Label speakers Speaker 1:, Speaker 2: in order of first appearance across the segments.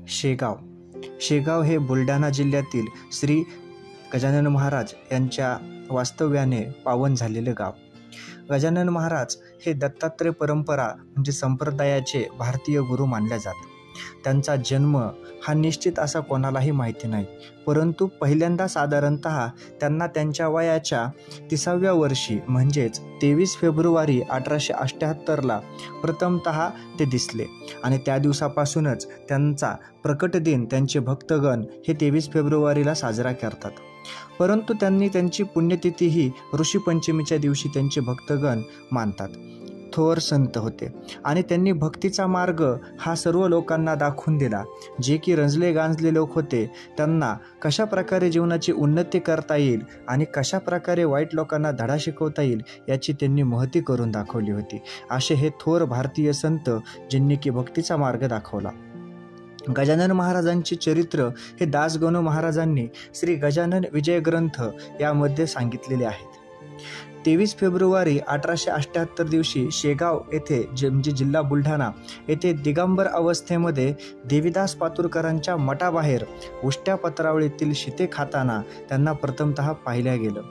Speaker 1: शेगाव हे बुलढाणा जिल्ह्यातील श्री गजानन महाराज यांच्या वास्तव्याने पावन झालेले गाव. गजानन महाराज हे दत्तात्रय परंपरा म्हणजे संप्रदायाचे भारतीय गुरु मानले जातात. त्यांचा जन्म हा निश्चित असा कोणालाही माहिती नाही, परंतु पहिल्यांदा साधारणतः त्यांना त्यांच्या वयाच्या 30व्या वर्षी म्हणजेच 23 फेब्रुवारी 1878ला प्रथमतः ते दिसले आणि त्या दिवसापासूनच त्यांचा प्रकट दिन त्यांचे भक्तगण हे 23 फेब्रुवारीला साजरा करतात. परंतु त्यांनी त्यांची पुण्यतिथी ही ऋषीपंचमीच्या दिवशी त्यांचे भक्तगण मानतात. थोर संत होते आणि त्यांनी भक्तीचा मार्ग हा सर्व लोकांना दाखवून दिला. जे की रंजले गांजले लोक होते त्यांना कशा प्रकारे जीवनाची उन्नती करता येईल आणि कशा प्रकारे वाईट लोकांना धडा शिकवता येईल याची त्यांनी महती करून दाखवली होती. असे हे थोर भारतीय संत ज्यांनी की भक्तीचा मार्ग दाखवला. गजानन महाराजांचे चरित्र हे दासगणू महाराजांनी श्री गजानन विजय ग्रंथ यामध्ये सांगितलेले आहेत. 23 फेब्रुवारी 1878 दिवशी शेगाव येथे म्हणजे जिल्हा बुलढाणा येथे दिगंबर अवस्थेमध्ये देवीदास पातुरकरांच्या मठाबाहेर उष्ट्या पत्रावळीतील शिते खाताना त्यांना प्रथमतः पाहिल्या गेलं.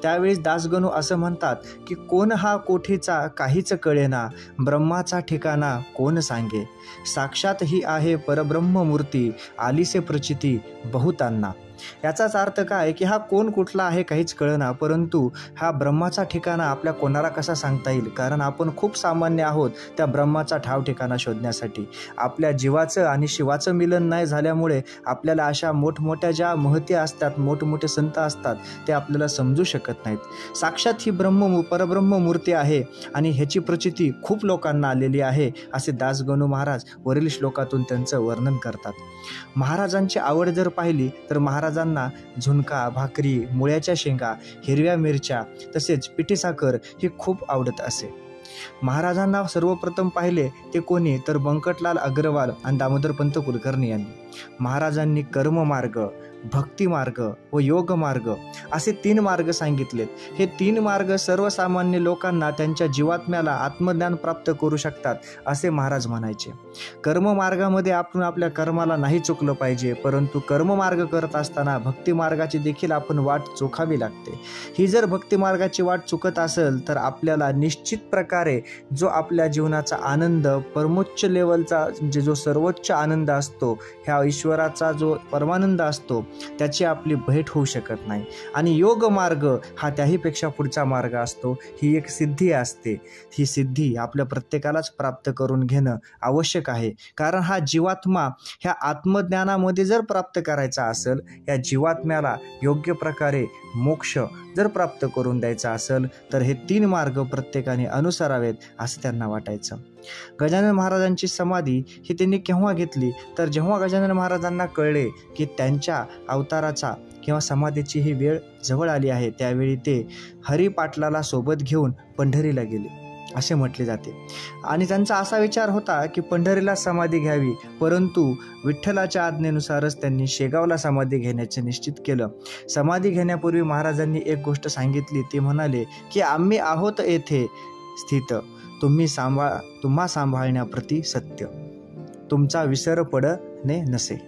Speaker 1: त्यावेळेस दासगणू असं म्हणतात की कोण हा कोठीचा काहीच कळेना, ब्रह्माचा ठिकाणा कोण सांगे, साक्षात ही आहे परब्रह्म मूर्ती, आलीसे प्रचिती बहुतांना. याचाच अर्थ काय की हा कोण कुठला आहे काहीच कळेना, परंतु हा ब्रह्माचा ठिकाणा आपल्या कोणाला कसा सांगता येईल, कारण आपण खूप सामान्य आहोत त्या ब्रह्माचा ठाव ठिकाणा शोधण्यासाठी. आपल्या जीवाचं आणि शिवाचं मिलन नाही झाल्यामुळे आपल्याला अशा मोठमोठ्या ज्या महती असतात, मोठमोठे संत असतात ते आपल्याला समजू शकत नाहीत. साक्षात ही परब्रह्म मूर्ती आहे आणि ह्याची प्रचिती खूप लोकांना आलेली आहे असे दासगणू महाराज वरील श्लोकातून त्यांचं वर्णन करतात. महाराजांची आवड जर पाहिली तर महाराजांना झुणका भाकरी, मुळ्याच्या शेंगा, हिरव्या मिरच्या तसेच पिठी साखर ही खूप आवडत असे. महाराजांना सर्वप्रथम पाहिले ते कोणी तर बंकटलाल अग्रवाल आणि दामोदरपंत कुलकर्णी यांनी. महाराजांनी कर्ममार्ग, भक्ती मार्ग व योग मार्ग असे 3 मार्ग सांगितलेत. हे 3 मार्ग सर्वसामान्य लोकांना त्यांच्या जीवात्म्याला आत्मज्ञान प्राप्त करू शकतात असे महाराज म्हणायचे. कर्ममार्गामध्ये आपण आपल्या कर्माला नाही चुकलं पाहिजे, परंतु कर्ममार्ग करत असताना भक्ती मार्गाची देखील आपण वाट चोखावी लागते. ही जर भक्ती मार्गाची वाट चुकत असेल तर आपल्याला निश्चित प्रकारे जो आपल्या जीवनाचा आनंद परमोच्च लेवलचा म्हणजे जो सर्वोच्च आनंद असतो, ह्या ईश्वराचा जो परमानंद असतो त्याची आपली भेट होऊ शकत नाही. आणि योग मार्ग हा त्याहीपेक्षा पुढचा मार्ग असतो. ही एक सिद्धी असते. ही सिद्धी आपल्या प्रत्येकालाच प्राप्त करून घेणं आवश्यक आहे, कारण हा जीवात्मा ह्या आत्मज्ञानामध्ये जर प्राप्त करायचा असेल, या जीवात्म्याला योग्य प्रकारे मोक्ष जर प्राप्त करून द्यायचा असेल तर हे 3 मार्ग प्रत्येकाने अनुसरावेत असं त्यांना वाटायचं. गजानन महाराजांची समाधी ही त्यांनी केव्हा घेतली तर जेव्हा गजानन महाराजांना कळले की त्यांच्या अवताराचा किंवा समाधीची ही वेळ जवळ आली आहे, त्यावेळी ते हरिपाटलाला सोबत घेऊन पंढरीला गेले असे म्हटले जाते. आणि त्यांचा असा विचार होता की पंढरीला समाधी घ्यावी, परंतु विठ्ठलाच्या आज्ञेनुसारच त्यांनी शेगावला समाधी घेण्याचे निश्चित केलं. समाधी घेण्यापूर्वी महाराजांनी एक गोष्ट सांगितली. ते म्हणाले की आम्ही आहोत येथे स्थित, तुम्हा सांभाळण्याप्रती सत्य, तुमचा विसर पडणे नसे.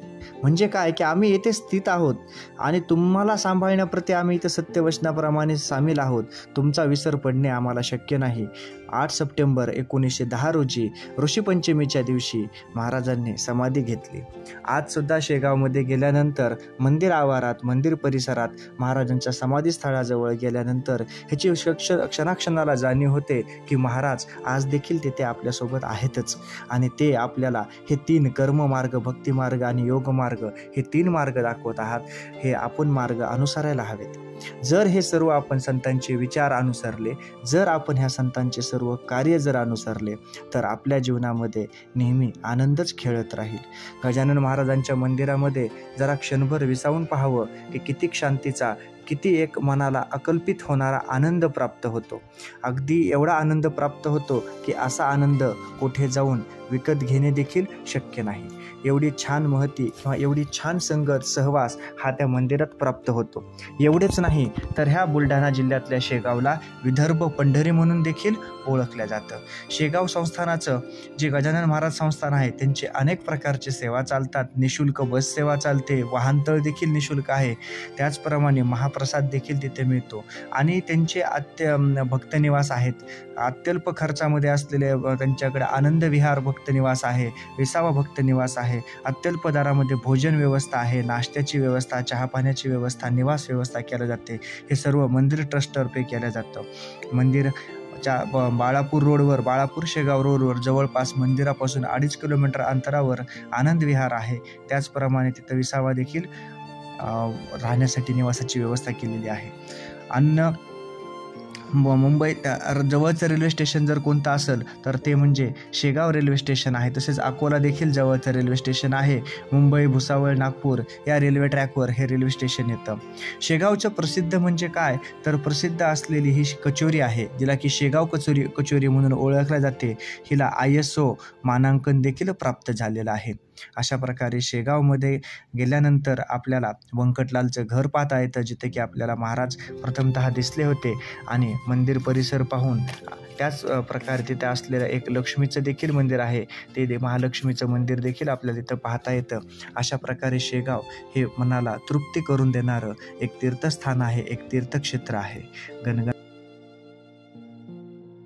Speaker 1: म्हणजे काय की आम्ही येथे स्थित आहोत आणि तुम्हाला सांभाळण्याप्रती आम्ही इथं सत्यवचनाप्रमाणे सामील आहोत. तुमचा विसर पडणे आम्हाला शक्य नाही. 8 सप्टेंबर 1910 रोजी ऋषीपंचमीच्या दिवशी महाराजांनी समाधी घेतली. आजसुद्धा शेगावमध्ये गेल्यानंतर मंदिर आवारात, मंदिर परिसरात महाराजांच्या समाधीस्थळाजवळ गेल्यानंतर ह्याची क्षणाक्षणाला जाणीव होते की महाराज आज देखील तिथे आपल्यासोबत आहेतच आणि ते आपल्याला हे 3 कर्ममार्ग, भक्तिमार्ग आणि योग मार्ग हे 3 मार्ग दाखवत आहात. हे आपण मार्ग अनुसरायला हवेत. जर हे सर्व आपण संतांचे विचार अनुसरले, जर आपण ह्या संतांचे सर्व कार्य जर अनुसरले तर आपल्या जीवनामध्ये नेहमी आनंदच खेळत राहील. गजानन महाराजांच्या मंदिरामध्ये जरा क्षणभर विसावून पाहावं की किती शांतीचा किती एक मनाला अकल्पित होणारा आनंद प्राप्त होतो. अगदी एवढा आनंद प्राप्त होतो की असा आनंद कुठे जाऊन विकत घेणे देखील शक्य नाही. एवढी छान महती किंवा एवढी छान संगत सहवास हा त्या मंदिरात प्राप्त होतो. एवढेच नाही तर ह्या बुलढाणा जिल्ह्यातल्या शेगावला विदर्भ पंढरी म्हणून देखील ओळखलं जातं. शेगाव संस्थानाचं जे गजानन महाराज संस्थान आहे त्यांचे अनेक प्रकारचे सेवा चालतात. निशुल्क बस सेवा चालते, वाहनतळ देखील निशुल्क आहे. त्याचप्रमाणे महाप्रसाद देखील तिथे मिळतो आणि त्यांचे भक्तनिवास आहेत. अत्यल्प खर्चामध्ये असलेले त्यांच्याकडे आनंद विहार भक्तनिवास आहे, विसावा भक्तनिवास आहे. अत्यल्प दरामध्ये भोजन व्यवस्था आहे, नाश्त्याची व्यवस्था, चहा पाण्याची व्यवस्था, निवास व्यवस्था केल्या जाते. हे सर्व मंदिर ट्रस्टतर्फे केलं जातं. बाळापूर रोडवर, बाळापूर शेगाव रोडवर जवळपास मंदिरापासून 2.5 किलोमीटर अंतरावर आनंद विहार आहे. त्याचप्रमाणे तिथं विसावा देखील राहण्यासाठी निवासाची व्यवस्था केलेली आहे. मुंबई जवळचं रेल्वे स्टेशन जर कोणतं असेल तर ते म्हणजे शेगाव रेल्वे स्टेशन आहे. तसेच अकोला देखील जवळचं रेल्वे स्टेशन आहे. मुंबई, भुसावळ, नागपूर या रेल्वे ट्रॅकवर हे रेल्वे स्टेशन येतं. शेगावचं प्रसिद्ध म्हणजे काय तर प्रसिद्ध असलेली ही कचोरी आहे, जिला की शेगाव कचोरी म्हणून ओळखल्या जाते. हिला ISO मानांकन देखील प्राप्त झालेलं आहे. अशा प्रकारे शेगावमध्ये गेल्यानंतर आपल्याला व्यंकटलालचं घर पाहता येतं, जिथे की आपल्याला महाराज प्रथमतः दिसले होते. आणि मंदिर परिसर पाहून त्याच प्रकारे तिथे असलेलं एक लक्ष्मीचं देखील मंदिर आहे, ते महालक्ष्मीचं मंदिर देखील आपल्याला तिथं पाहता येतं. अशा प्रकारे शेगाव हे मनाला तृप्ती करून देणारं एक तीर्थस्थान आहे, एक तीर्थक्षेत्र आहे. गणगण